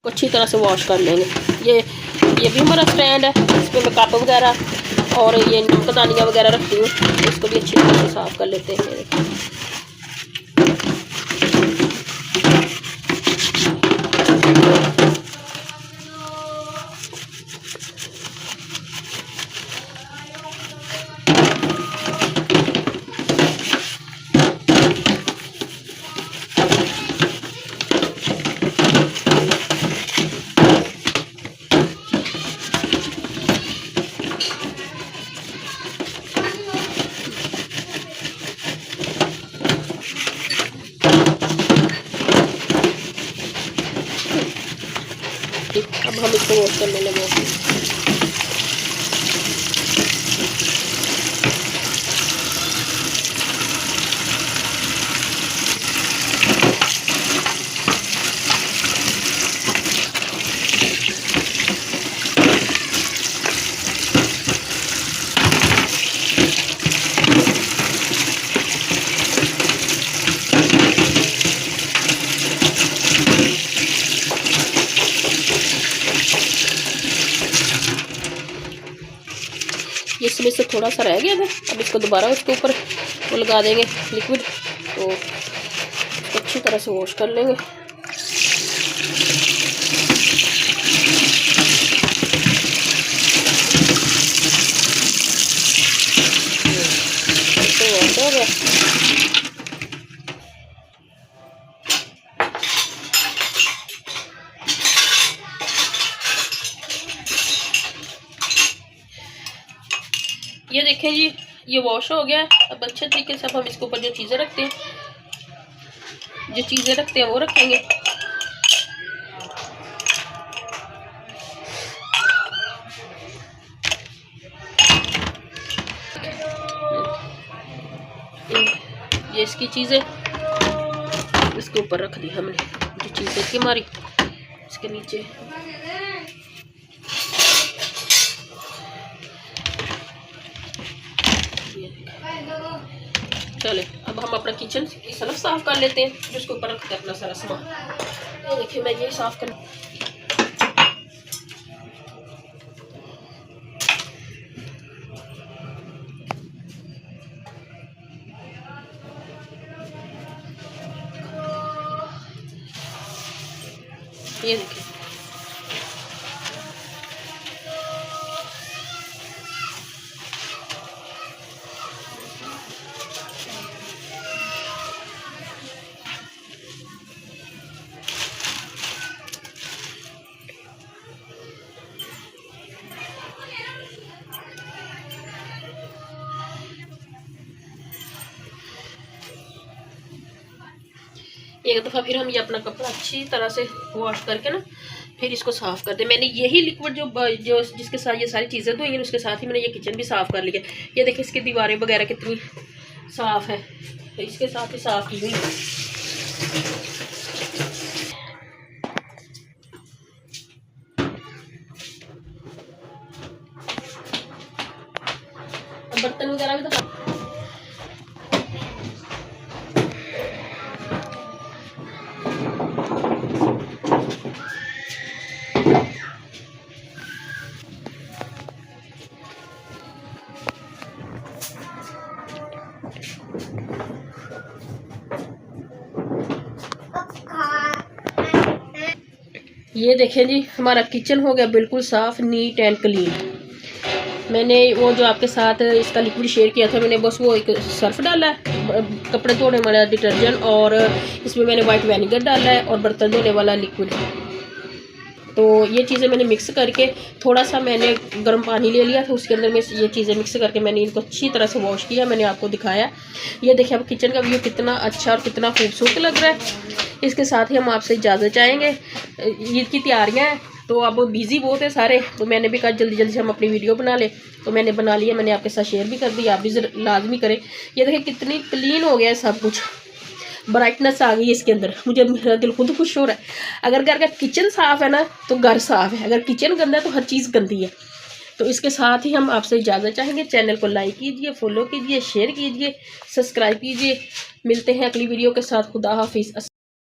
अच्छी तरह से वॉश कर लेंगे। ये भी हमारा स्टैंड है, इस पर मैं कप वगैरह और ये नमकदानियाँ वगैरह रखती हूँ, इसको भी अच्छी तरह से साफ़ कर लेते हैं। अब हम इसको वॉश करने लगे। ये इसमें से थोड़ा सा रह गया था, अब इसको दोबारा उसके ऊपर वो लगा देंगे लिक्विड, तो अच्छी तरह से वॉश कर लेंगे। तो वॉश हो गया। ये देखें जी, ये वॉश हो गया है। अब अच्छे तरीके से अब हम इसके ऊपर जो चीज़ें रखते हैं वो रखेंगे। ये इसकी चीज़ें इसके ऊपर रख दी हमने, जो चीज़ें थी हमारी इसके नीचे। चले अब हम अपना किचन की सलफ साफ कर लेते हैं, जिसके ऊपर रखते हैं अपना सारा सामान। ये देखिए मैं ये साफ कर, ये देखिए एक दफ़ा फिर हम ये अपना कपड़ा अच्छी तरह से वॉश करके ना फिर इसको साफ़ कर दे। मैंने यही लिक्विड जो जिसके साथ ये सारी चीज़ें धोई हैं उसके साथ ही मैंने ये किचन भी साफ़ कर लिया। ये देखिए इसकी दीवारें वगैरह कितनी साफ़ है, तो इसके साथ ही साफ़ की हुई है। अब बर्तन वगैरह भी तो ये देखें जी, हमारा किचन हो गया बिल्कुल साफ़, नीट एंड क्लीन। मैंने वो जो आपके साथ इसका लिक्विड शेयर किया था, मैंने बस वो एक सर्फ डाला है, कपड़े धोने वाला डिटर्जेंट, और इसमें मैंने वाइट विनेगर डाला है और बर्तन धोने वाला लिक्विड। तो ये चीज़ें मैंने मिक्स करके थोड़ा सा मैंने गर्म पानी ले लिया था, उसके अंदर में ये चीज़ें मिक्स करके मैंने इनको अच्छी तरह से वॉश किया, मैंने आपको दिखाया। ये देखिए अब किचन का व्यू कितना अच्छा और कितना खूबसूरत लग रहा है। इसके साथ ही हम आपसे इजाज़त चाहेंगे। ईद की तैयारियाँ हैं तो अब बिज़ी बहुत है सारे, तो मैंने भी कहा जल्दी जल्दी से हम अपनी वीडियो बना ले, तो मैंने बना लिया, मैंने आपके साथ शेयर भी कर दी, आप भी लाजमी करें। ये देखिए कितनी क्लीन हो गया है सब कुछ, ब्राइटनेस आ गई है इसके अंदर, मुझे मेरा दिल खुद खुश हो रहा है। अगर घर का किचन साफ़ है ना तो घर साफ़ है, अगर किचन गंदा है तो हर चीज़ गंदी है। तो इसके साथ ही हम आपसे इजाज़त चाहेंगे। चैनल को लाइक कीजिए, फॉलो कीजिए, शेयर कीजिए, सब्सक्राइब कीजिए। मिलते हैं अगली वीडियो के साथ। खुदा हाफिज़।